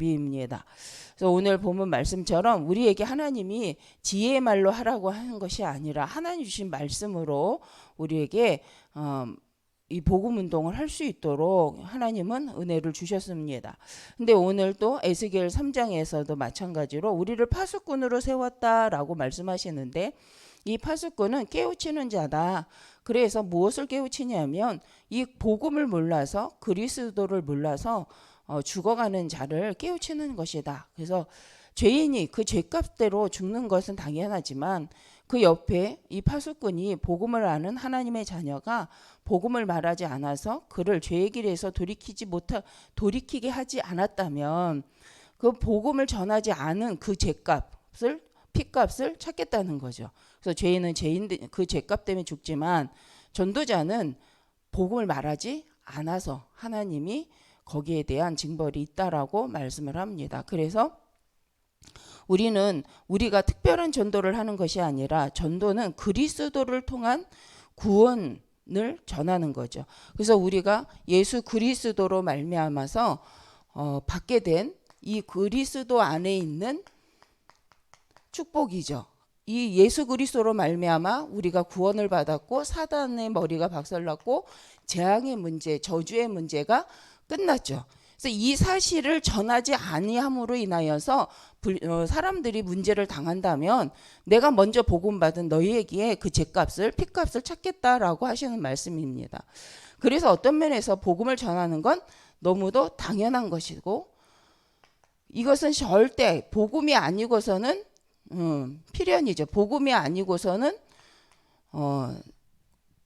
입니다. 그래서 오늘 본문 말씀처럼 우리에게 하나님이 지혜의 말로 하라고 하는 것이 아니라 하나님 주신 말씀으로 우리에게 이 복음 운동을 할 수 있도록 하나님은 은혜를 주셨습니다. 근데 오늘 또 에스겔 3장에서도 마찬가지로 우리를 파수꾼으로 세웠다라고 말씀하시는데, 이 파수꾼은 깨우치는 자다. 그래서 무엇을 깨우치냐면 이 복음을 몰라서, 그리스도를 몰라서 죽어가는 자를 깨우치는 것이다. 그래서 죄인이 그 죄값대로 죽는 것은 당연하지만 그 옆에 이 파수꾼이 복음을 아는 하나님의 자녀가 복음을 말하지 않아서 그를 죄의 길에서 돌이키게 하지 않았다면 그 복음을 전하지 않은 그 죄값을, 피값을 찾겠다는 거죠. 그래서 죄인은 그 죄값 때문에 죽지만 전도자는 복음을 말하지 않아서 하나님이 거기에 대한 징벌이 있다라고 말씀을 합니다. 그래서 우리가 특별한 전도를 하는 것이 아니라 전도는 그리스도를 통한 구원을 전하는 거죠. 그래서 우리가 예수 그리스도로 말미암아서 받게 된 이 그리스도 안에 있는 축복이죠. 이 예수 그리스도로 말미암아 우리가 구원을 받았고 사단의 머리가 박살났고 재앙의 문제, 저주의 문제가 끝났죠. 그래서 이 사실을 전하지 아니함으로 인하여서 사람들이 문제를 당한다면 내가 먼저 복음 받은 너희에게 그 죄값을, 피값을 찾겠다라고 하시는 말씀입니다. 그래서 어떤 면에서 복음을 전하는 건 너무도 당연한 것이고, 이것은 절대 복음이 아니고서는 필연이죠. 복음이 아니고서는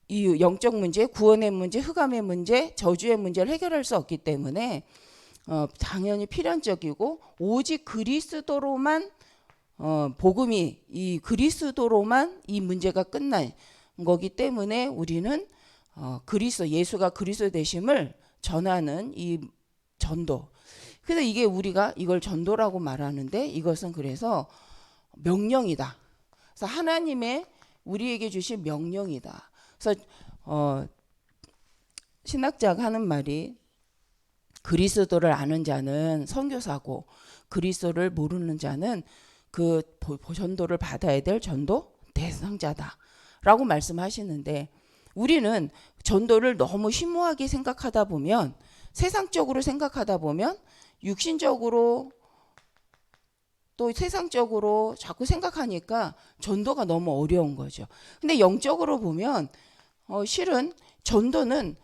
이 영적 문제, 구원의 문제, 흑암의 문제, 저주의 문제를 해결할 수 없기 때문에 당연히 필연적이고, 오직 그리스도로만 복음이, 이 그리스도로만 이 문제가 끝난 거기 때문에 우리는 예수가 그리스도 되심을 전하는 이 전도. 그래서 이게 우리가 이걸 전도라고 말하는데, 이것은 그래서 명령이다. 그래서 하나님의 우리에게 주신 명령이다. 그래서 신학자가 하는 말이, 그리스도를 아는 자는 선교사고 그리스도를 모르는 자는 그 전도를 받아야 될 전도 대상자다라고 말씀하시는데, 우리는 전도를 너무 심오하게 생각하다 보면, 세상적으로 생각하다 보면, 육신적으로 또 세상적으로 자꾸 생각하니까 전도가 너무 어려운 거죠. 근데 영적으로 보면 실은 전도는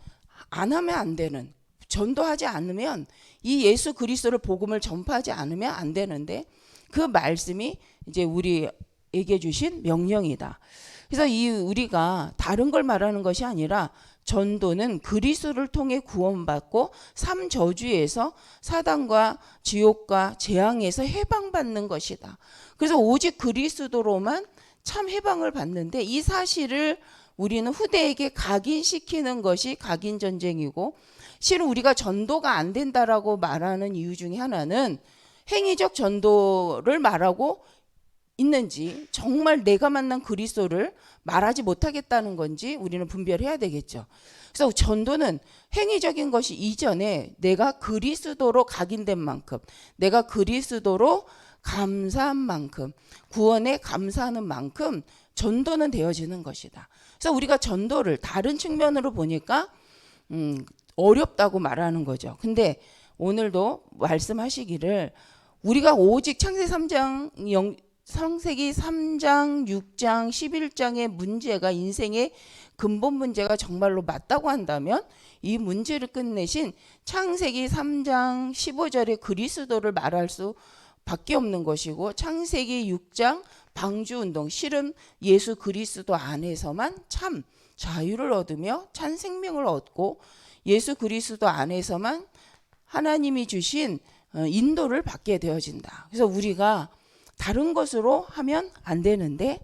안 하면 안 되는, 전도하지 않으면, 이 예수 그리스도를 복음을 전파하지 않으면 안 되는데, 그 말씀이 이제 우리에게 주신 명령이다. 그래서 우리가 다른 걸 말하는 것이 아니라, 전도는 그리스도를 통해 구원받고 삶 저주에서, 사단과 지옥과 재앙에서 해방받는 것이다. 그래서 오직 그리스도로만 참 해방을 받는데, 이 사실을 우리는 후대에게 각인시키는 것이 각인전쟁이고, 실은 우리가 전도가 안 된다라고 말하는 이유 중에 하나는 행위적 전도를 말하고 있는지, 정말 내가 만난 그리스도를 말하지 못하겠다는 건지 우리는 분별해야 되겠죠. 그래서 전도는 행위적인 것이 이전에 내가 그리스도로 각인된 만큼, 내가 그리스도로 감사한 만큼, 구원에 감사하는 만큼 전도는 되어지는 것이다. 그래서 우리가 전도를 다른 측면으로 보니까 어렵다고 말하는 거죠. 근데 오늘도 말씀하시기를, 우리가 오직 창세기 3장, 6장, 11장의 문제가 인생의 근본 문제가 정말로 맞다고 한다면, 이 문제를 끝내신 창세기 3장 15절의 그리스도를 말할 수 밖에 없는 것이고, 창세기 6장 방주운동, 실은 예수 그리스도 안에서만 참 자유를 얻으며 참 생명을 얻고, 예수 그리스도 안에서만 하나님이 주신 인도를 받게 되어진다. 그래서 우리가 다른 것으로 하면 안 되는데,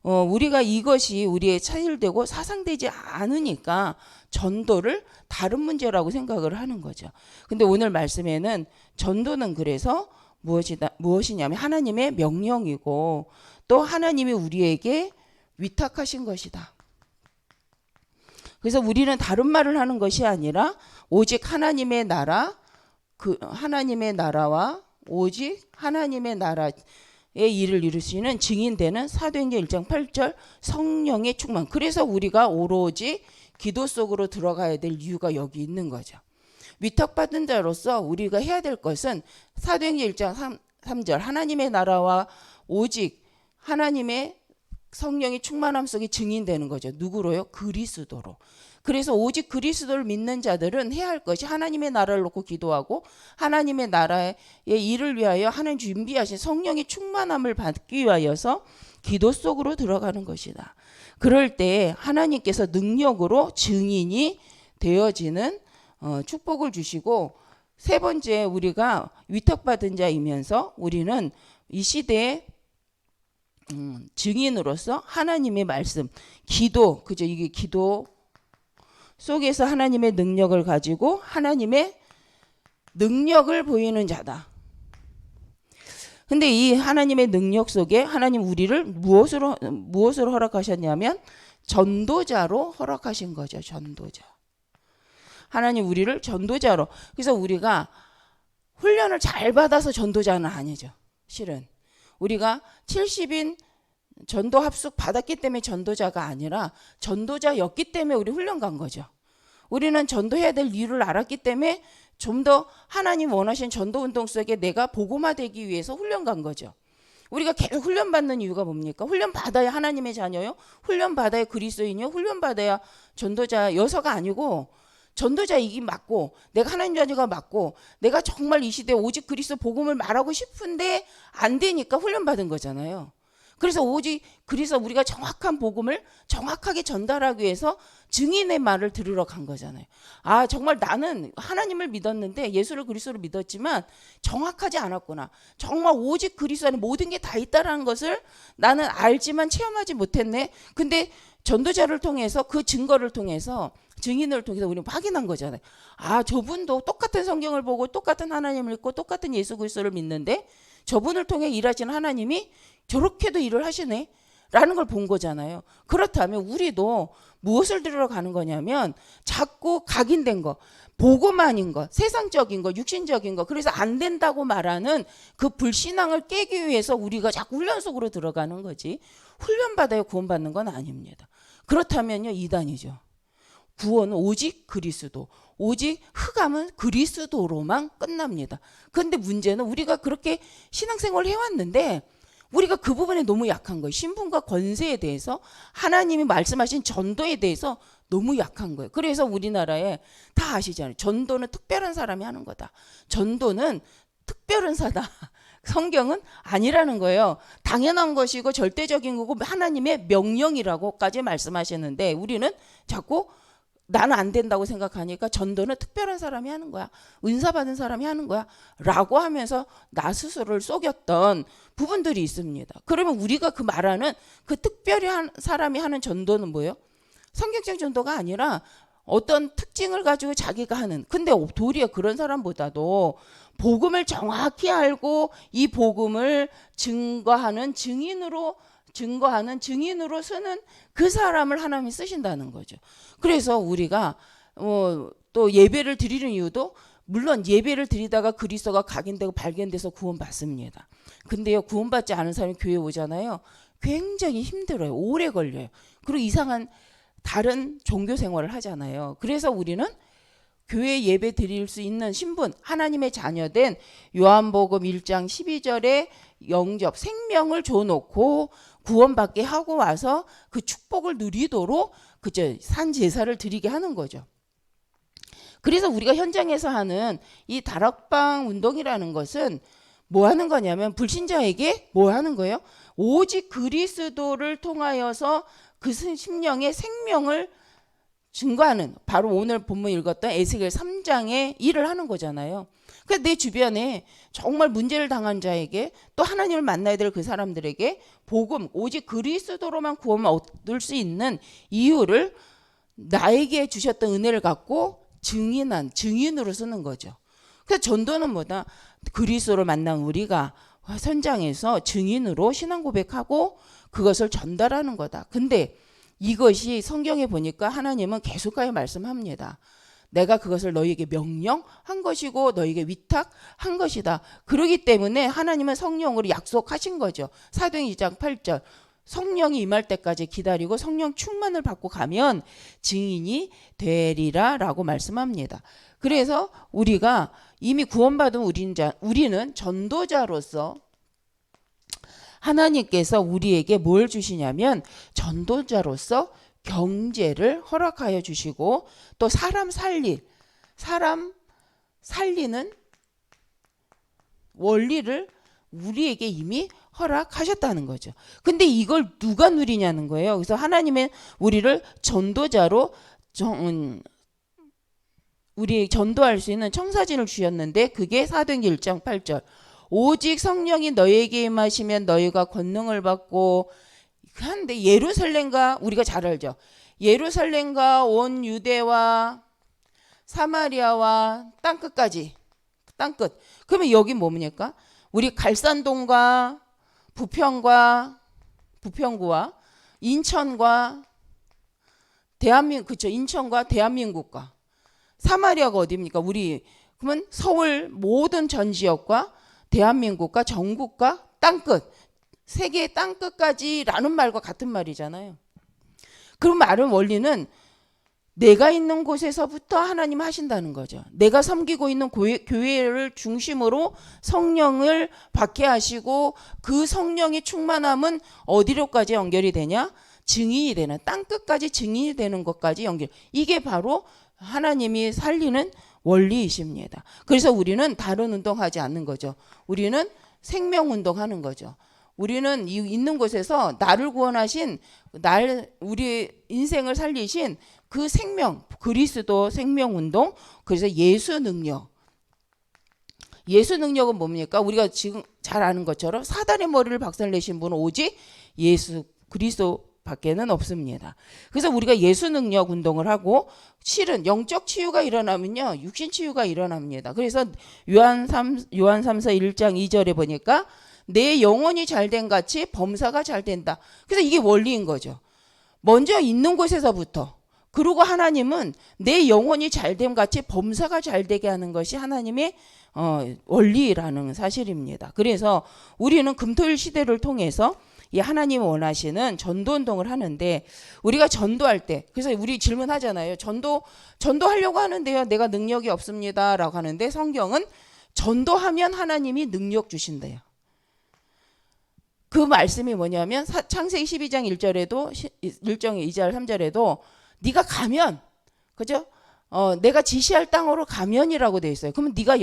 우리가 이것이 우리의 차일되고 사상되지 않으니까 전도를 다른 문제라고 생각을 하는 거죠. 근데 오늘 말씀에는 전도는 그래서 무엇이냐면 하나님의 명령이고, 또 하나님이 우리에게 위탁하신 것이다. 그래서 우리는 다른 말을 하는 것이 아니라 오직 하나님의 나라, 하나님의 나라와 오직 하나님의 나라의 일을 이루시는 증인되는 사도행전 1장 8절 성령의 충만. 그래서 우리가 오로지 기도 속으로 들어가야 될 이유가 여기 있는 거죠. 위탁받은 자로서 우리가 해야 될 것은 사도행전 1장 3절 하나님의 나라와 오직 하나님의 성령의 충만함 속에 증인되는 거죠. 누구로요? 그리스도로. 그래서 오직 그리스도를 믿는 자들은 해야 할 것이 하나님의 나라를 놓고 기도하고 하나님의 나라의 일을 위하여 하나님 준비하신 성령의 충만함을 받기 위하여서 기도 속으로 들어가는 것이다. 그럴 때 하나님께서 능력으로 증인이 되어지는 축복을 주시고, 세 번째 우리가 위탁받은 자이면서 우리는 이 시대에 증인으로서 하나님의 말씀, 기도, 그죠? 이게 기도 속에서 하나님의 능력을 가지고 하나님의 능력을 보이는 자다. 근데 이 하나님의 능력 속에 하나님 우리를 무엇으로 허락하셨냐면 전도자로 허락하신 거죠. 전도자. 하나님 우리를 전도자로. 그래서 우리가 훈련을 잘 받아서 전도자는 아니죠. 실은 우리가 70인 전도 합숙 받았기 때문에 전도자가 아니라 전도자였기 때문에 우리 훈련 간 거죠. 우리는 전도해야 될 이유를 알았기 때문에 좀 더 하나님 원하신 전도 운동 속에 내가 복음화되기 위해서 훈련 간 거죠. 우리가 계속 훈련 받는 이유가 뭡니까? 훈련 받아야 하나님의 자녀요? 훈련 받아야 그리스도인이요? 훈련 받아야 전도자여서가 아니고, 전도자이기 맞고 내가 하나님 자녀가 맞고 내가 정말 이 시대에 오직 그리스도 복음을 말하고 싶은데 안 되니까 훈련 받은 거잖아요. 그래서 오직 그래서 우리가 정확한 복음을 정확하게 전달하기 위해서 증인의 말을 들으러 간 거잖아요. 아, 정말 나는 하나님을 믿었는데 예수를 그리스도를 믿었지만 정확하지 않았구나. 정말 오직 그리스도 안에 모든 게 다 있다라는 것을 나는 알지만 체험하지 못했네. 근데 전도자를 통해서 그 증거를 통해서 증인을 통해서 우리는 확인한 거잖아요. 아, 저분도 똑같은 성경을 보고 똑같은 하나님을 믿고 똑같은 예수 그리스도를 믿는데 저분을 통해 일하시는 하나님이 저렇게도 일을 하시네 라는 걸 본 거잖아요. 그렇다면 우리도 무엇을 들으러 가는 거냐면 자꾸 각인된 거, 복음 아닌 것, 세상적인 것, 육신적인 것, 그래서 안 된다고 말하는 그 불신앙을 깨기 위해서 우리가 자꾸 훈련 속으로 들어가는 거지, 훈련받아야 구원받는 건 아닙니다. 그렇다면요, 이단이죠. 구원은 오직 그리스도, 오직 흑암은 그리스도로만 끝납니다. 그런데 문제는 우리가 그렇게 신앙생활을 해왔는데 우리가 그 부분에 너무 약한 거예요. 신분과 권세에 대해서, 하나님이 말씀하신 전도에 대해서 너무 약한 거예요. 그래서 우리나라에 다 아시잖아요. 전도는 특별한 사람이 하는 거다. 전도는 특별한 사다. 성경은 아니라는 거예요. 당연한 것이고 절대적인 거고 하나님의 명령이라고까지 말씀하시는데 우리는 자꾸 나는 안 된다고 생각하니까 전도는 특별한 사람이 하는 거야, 은사 받은 사람이 하는 거야 라고 하면서 나 스스로를 속였던 부분들이 있습니다. 그러면 우리가 그 말하는 그 특별히 한 사람이 하는 전도는 뭐예요? 성경적 전도가 아니라 어떤 특징을 가지고 자기가 하는, 근데 도리어 그런 사람보다도 복음을 정확히 알고 이 복음을 증거하는 증인으로 쓰는 그 사람을 하나님이 쓰신다는 거죠. 그래서 우리가 또 예배를 드리는 이유도, 물론 예배를 드리다가 그리스도가 각인되고 발견돼서 구원받습니다. 근데요, 구원받지 않은 사람이 교회 오잖아요. 굉장히 힘들어요. 오래 걸려요. 그리고 이상한 다른 종교 생활을 하잖아요. 그래서 우리는 교회 예배 드릴 수 있는 신분, 하나님의 자녀된 요한복음 1장 12절에 영접, 생명을 줘놓고 구원받게 하고 와서 그 축복을 누리도록 그저 산 제사를 드리게 하는 거죠. 그래서 우리가 현장에서 하는 이 다락방 운동이라는 것은 뭐 하는 거냐면 불신자에게 뭐 하는 거예요? 오직 그리스도를 통하여서 그 심령의 생명을 증거하는, 바로 오늘 본문 읽었던 에스겔 3장의 일을 하는 거잖아요. 그래서 내 주변에 정말 문제를 당한 자에게, 또 하나님을 만나야 될 그 사람들에게 복음, 오직 그리스도로만 구원을 얻을 수 있는 이유를 나에게 주셨던 은혜를 갖고 증인으로 쓰는 거죠. 그래서 전도는 뭐다? 그리스도를 만난 우리가 현장에서 증인으로 신앙 고백하고 그것을 전달하는 거다. 근데 이것이 성경에 보니까 하나님은 계속하여 말씀합니다. 내가 그것을 너희에게 명령한 것이고 너희에게 위탁한 것이다. 그러기 때문에 하나님은 성령으로 약속하신 거죠. 사도행 2장 8절. 성령이 임할 때까지 기다리고 성령 충만을 받고 가면 증인이 되리라 라고 말씀합니다. 그래서 우리가 이미 구원받은 우리는 전도자로서 하나님께서 우리에게 뭘 주시냐면 전도자로서 경제를 허락하여 주시고 또 사람 살리는 원리를 우리에게 이미 허락하셨다는 거죠. 근데 이걸 누가 누리냐는 거예요. 그래서 하나님은 우리를 전도자로 우리 전도할 수 있는 청사진을 주셨는데 그게 사도행전 1장 8절. 오직 성령이 너희에게 임하시면 너희가 권능을 받고 한데 예루살렘과 우리가 잘 알죠. 예루살렘과 온 유대와 사마리아와 땅끝까지 땅끝. 그러면 여기 뭡니까? 우리 갈산동과 부평구와 인천과 인천과 대한민국과 사마리아가 어디입니까? 우리 그러면 서울 모든 전 지역과 대한민국과 전국과 땅끝 세계의 땅끝까지라는 말과 같은 말이잖아요. 그럼 말은 원리는 내가 있는 곳에서부터 하나님 하신다는 거죠. 내가 섬기고 있는 교회를 중심으로 성령을 받게 하시고 그 성령의 충만함은 어디로까지 연결이 되냐? 증인이 되는 땅끝까지 증인이 되는 것까지 연결. 이게 바로 하나님이 살리는 원리이십니다. 그래서 우리는 다른 운동하지 않는 거죠. 우리는 생명 운동하는 거죠. 우리는 있는 곳에서 나를 구원하신 우리 인생을 살리신 그 생명 그리스도 생명 운동. 그래서 예수 능력은 뭡니까? 우리가 지금 잘 아는 것처럼 사단의 머리를 박살내신 분은 오직 예수 그리스도 밖에는 없습니다. 그래서 우리가 예수 능력 운동을 하고 실은 영적 치유가 일어나면요 육신 치유가 일어납니다. 그래서 요한 3서 1장 2절에 보니까 내 영혼이 잘된 같이 범사가 잘 된다. 그래서 이게 원리인 거죠. 먼저 있는 곳에서부터 그리고 하나님은 내 영혼이 잘됨 같이 범사가 잘되게 하는 것이 하나님의 원리라는 사실입니다. 그래서 우리는 금토일 시대를 통해서 이 하나님이 원하시는 전도운동을 하는데 우리가 전도할 때 그래서 우리 질문하잖아요. 전도하려고 하는데요. 내가 능력이 없습니다. 라고 하는데 성경은 전도하면 하나님이 능력 주신대요. 그 말씀이 뭐냐면 창세기 12장 1절에도 2절 3절에도 네가 가면 그죠? 내가 지시할 땅으로 가면이라고 되어 있어요. 그러면 네가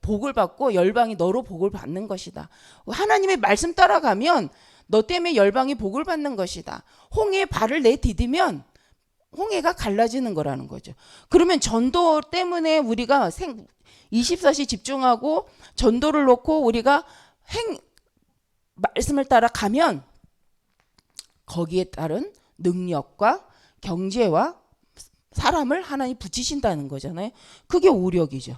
복을 받고 열방이 너로 복을 받는 것이다. 하나님의 말씀 따라가면 너 때문에 열방이 복을 받는 것이다. 홍해에 발을 내디디면 홍해가 갈라지는 거라는 거죠. 그러면 전도 때문에 우리가 24시 집중하고 전도를 놓고 우리가 말씀을 따라가면 거기에 따른 능력과 경제와 사람을 하나님 붙이신다는 거잖아요. 그게 오력이죠.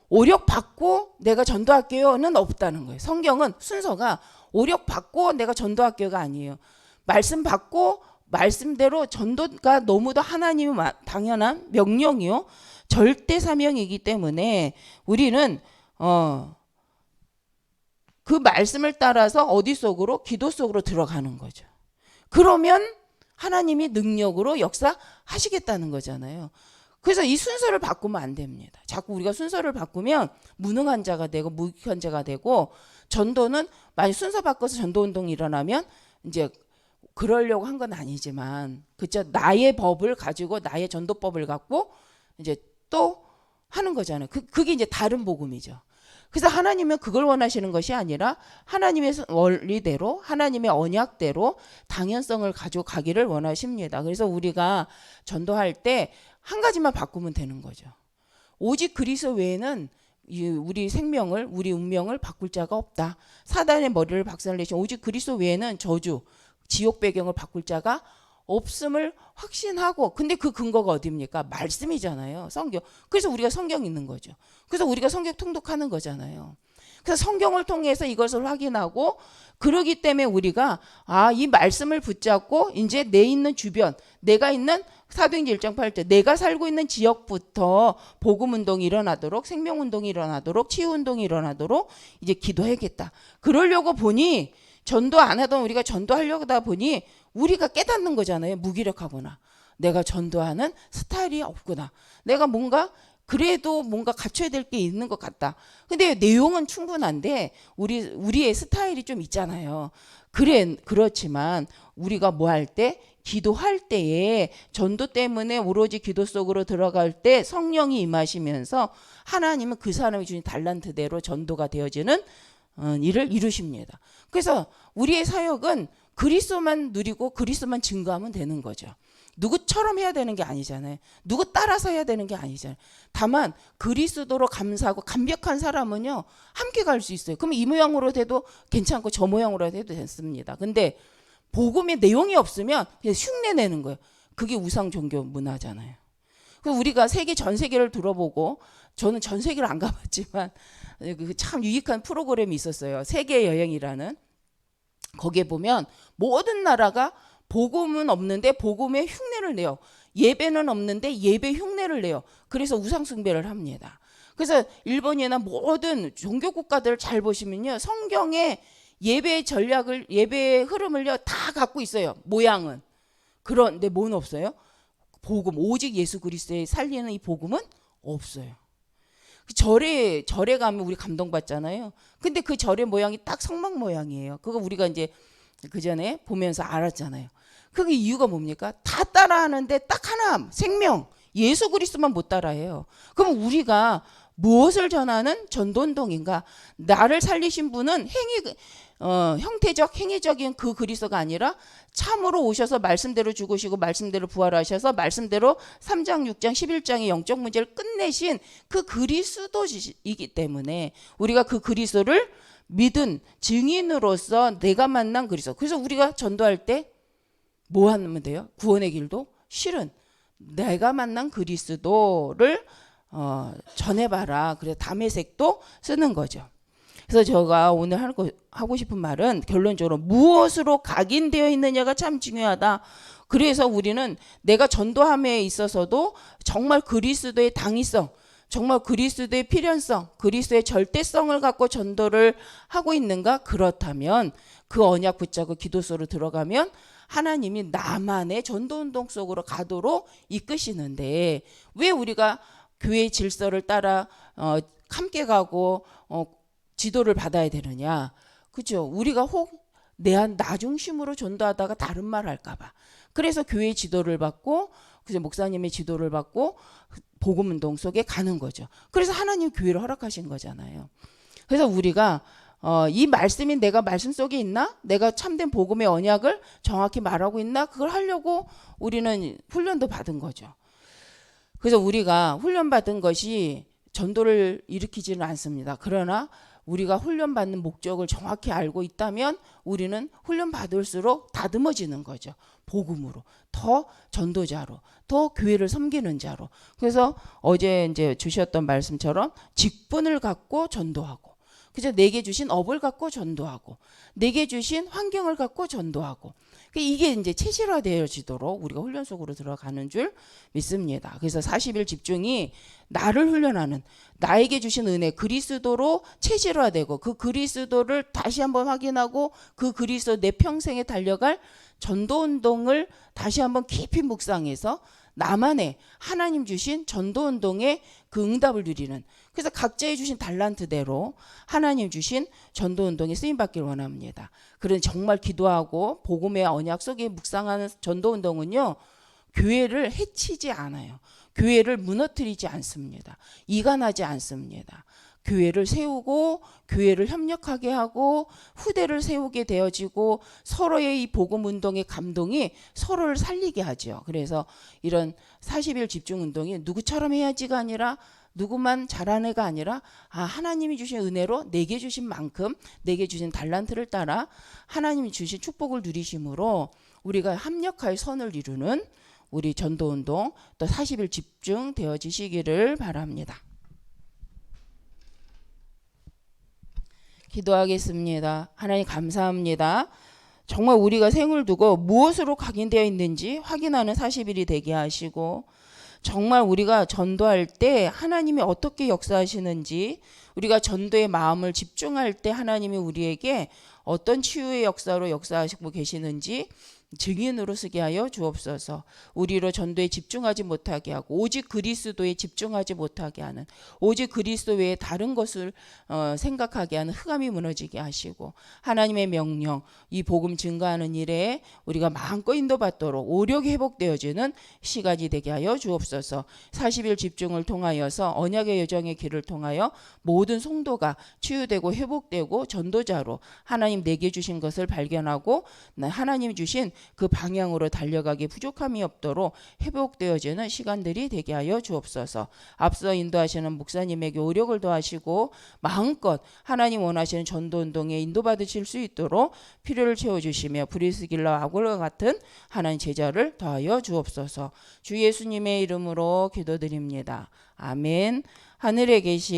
오력 받고 내가 전도할게요는 없다는 거예요. 성경은 순서가 오력 받고 내가 전도할게요가 아니에요. 말씀 받고 말씀대로 전도가 너무도 하나님의 당연한 명령이요. 절대 사명이기 때문에 우리는 그 말씀을 따라서 어디 속으로? 기도 속으로 들어가는 거죠. 그러면 하나님이 능력으로 역사하시겠다는 거잖아요. 그래서 이 순서를 바꾸면 안 됩니다. 자꾸 우리가 순서를 바꾸면 무능한 자가 되고 무익한 자가 되고 전도는 만약 순서 바꿔서 전도운동이 일어나면 이제 그러려고 한 건 아니지만 그죠? 나의 법을 가지고 나의 전도법을 갖고 이제 또 하는 거잖아요. 그게 이제 다른 복음이죠. 그래서 하나님은 그걸 원하시는 것이 아니라 하나님의 원리대로 하나님의 언약대로 당연성을 가지고 가기를 원하십니다. 그래서 우리가 전도할 때 한 가지만 바꾸면 되는 거죠. 오직 그리스도 외에는 우리 생명을 우리 운명을 바꿀 자가 없다. 사단의 머리를 박살내신 오직 그리스도 외에는 저주 지옥 배경을 바꿀 자가 없음을 확신하고 근데 그 근거가 어디입니까? 말씀이잖아요. 성경. 그래서 우리가 성경 있는 거죠. 그래서 우리가 성경 통독하는 거잖아요. 그래서 성경을 통해서 이것을 확인하고 그러기 때문에 우리가 이 말씀을 붙잡고 이제 내 있는 주변 내가 있는 사도행전 1장 8절 내가 살고 있는 지역부터 복음운동이 일어나도록 생명운동이 일어나도록 치유운동이 일어나도록 이제 기도해야겠다. 그러려고 보니 전도 안 하던 우리가 전도하려고 하다 보니 우리가 깨닫는 거잖아요. 무기력하구나. 내가 전도하는 스타일이 없구나. 내가 뭔가 그래도 뭔가 갖춰야 될 게 있는 것 같다. 근데 내용은 충분한데 우리의 스타일이 좀 있잖아요. 그렇지만 우리가 뭐 할 때 기도할 때에 전도 때문에 오로지 기도 속으로 들어갈 때 성령이 임하시면서 하나님은 그 사람이 주신 달란트대로 전도가 되어지는 일을 이루십니다. 그래서 우리의 사역은 그리스도만 누리고 그리스도만 증거하면 되는 거죠. 누구처럼 해야 되는 게 아니잖아요. 누구 따라서 해야 되는 게 아니잖아요. 다만 그리스도로 감사하고 감격한 사람은요 함께 갈 수 있어요. 그럼 이 모양으로 돼도 괜찮고 저 모양으로 해도 됐습니다. 근데 복음의 내용이 없으면 그냥 흉내 내는 거예요. 그게 우상 종교 문화잖아요. 그래서 우리가 전 세계를 들어보고 저는 전 세계를 안 가봤지만 참 유익한 프로그램이 있었어요. 세계 여행이라는. 거기에 보면 모든 나라가 복음은 없는데 복음의 흉내를 내요. 예배는 없는데 예배 흉내를 내요. 그래서 우상 숭배를 합니다. 그래서 일본이나 모든 종교 국가들을 잘 보시면요. 성경에 예배 전략을 예배의 흐름을요 다 갖고 있어요. 모양은. 그런데 뭐는 없어요? 복음 오직 예수 그리스도의 살리는 이 복음은 없어요. 절에 가면 우리 감동받잖아요. 근데 그 절의 모양이 딱 성막 모양이에요. 그거 우리가 이제 그 전에 보면서 알았잖아요. 그게 이유가 뭡니까? 다 따라하는데 딱 하나 생명 예수 그리스도만 못 따라해요. 그럼 우리가 무엇을 전하는 전도운동인가? 나를 살리신 분은 형태적 행위적인 그 그리스도가 아니라 참으로 오셔서 말씀대로 죽으시고 말씀대로 부활하셔서 말씀대로 3장 6장 11장의 영적 문제를 끝내신 그 그리스도이기 때문에 우리가 그 그리스도를 믿은 증인으로서 내가 만난 그리스도. 그래서 우리가 전도할 때 뭐 하면 돼요? 구원의 길도 실은 내가 만난 그리스도를 전해봐라. 그래서 담의색도 쓰는 거죠. 그래서 제가 오늘 하고 싶은 말은 결론적으로 무엇으로 각인되어 있느냐가 참 중요하다. 그래서 우리는 내가 전도함에 있어서도 정말 그리스도의 당위성, 정말 그리스도의 필연성, 그리스도의 절대성을 갖고 전도를 하고 있는가? 그렇다면 그 언약 붙잡고 기도소로 들어가면 하나님이 나만의 전도운동 속으로 가도록 이끄시는데 왜 우리가 교회 질서를 따라 함께 가고 지도를 받아야 되느냐? 그죠? 우리가 나 중심으로 전도하다가 다른 말 할까봐. 그래서 교회 지도를 받고, 그죠? 목사님의 지도를 받고 복음운동 속에 가는 거죠. 그래서 하나님 교회를 허락하신 거잖아요. 그래서 우리가 이 말씀이 내가 말씀 속에 있나? 내가 참된 복음의 언약을 정확히 말하고 있나? 그걸 하려고 우리는 훈련도 받은 거죠. 그래서 우리가 훈련받은 것이 전도를 일으키지는 않습니다. 그러나 우리가 훈련받는 목적을 정확히 알고 있다면 우리는 훈련받을수록 다듬어지는 거죠. 복음으로, 더 전도자로, 더 교회를 섬기는 자로. 그래서 어제 이제 주셨던 말씀처럼 직분을 갖고 전도하고, 그죠? 내게 주신 업을 갖고 전도하고, 내게 주신 환경을 갖고 전도하고. 이게 이제 체질화되어지도록 우리가 훈련 속으로 들어가는 줄 믿습니다. 그래서 40일 집중이 나를 훈련하는, 나에게 주신 은혜 그리스도로 체질화되고 그 그리스도를 다시 한번 확인하고 그 그리스도 내 평생에 달려갈 전도운동을 다시 한번 깊이 묵상해서 나만의 하나님 주신 전도운동의 그 응답을 누리는, 그래서 각자의 주신 달란트대로 하나님 주신 전도운동에 쓰임받기를 원합니다. 그런 정말 기도하고 복음의 언약 속에 묵상하는 전도운동은요, 교회를 해치지 않아요. 교회를 무너뜨리지 않습니다. 이간하지 않습니다. 교회를 세우고 교회를 협력하게 하고 후대를 세우게 되어지고 서로의 이 복음 운동의 감동이 서로를 살리게 하죠. 그래서 이런 40일 집중 운동이 누구처럼 해야지가 아니라, 누구만 잘하는 애가 아니라, 하나님이 주신 은혜로 내게 주신 만큼, 내게 주신 달란트를 따라 하나님이 주신 축복을 누리심으로 우리가 합력하여 선을 이루는 우리 전도운동 또 40일 집중 되어지시기를 바랍니다. 기도하겠습니다. 하나님 감사합니다. 정말 우리가 생을 두고 무엇으로 각인되어 있는지 확인하는 40일이 되게 하시고, 정말 우리가 전도할 때 하나님이 어떻게 역사하시는지, 우리가 전도의 마음을 집중할 때 하나님이 우리에게 어떤 치유의 역사로 역사하시고 계시는지 증인으로 쓰게 하여 주옵소서. 우리로 전도에 집중하지 못하게 하고 오직 그리스도에 집중하지 못하게 하는, 오직 그리스도 외에 다른 것을 생각하게 하는 흑암이 무너지게 하시고, 하나님의 명령, 이 복음 증거하는 일에 우리가 마음껏 인도받도록 오력이 회복되어지는 시간이 되게 하여 주옵소서. 40일 집중을 통하여서 언약의 여정의 길을 통하여 모든 성도가 치유되고 회복되고 전도자로 하나님 내게 주신 것을 발견하고 하나님 주신 그 방향으로 달려가기 부족함이 없도록 회복되어지는 시간들이 되게 하여 주옵소서. 앞서 인도하시는 목사님에게 오력을 더하시고 마음껏 하나님 원하시는 전도운동에 인도받으실 수 있도록 필요를 채워주시며 브리스길라 아굴과 같은 하나님 제자를 더하여 주옵소서. 주 예수님의 이름으로 기도드립니다. 아멘. 하늘에 계신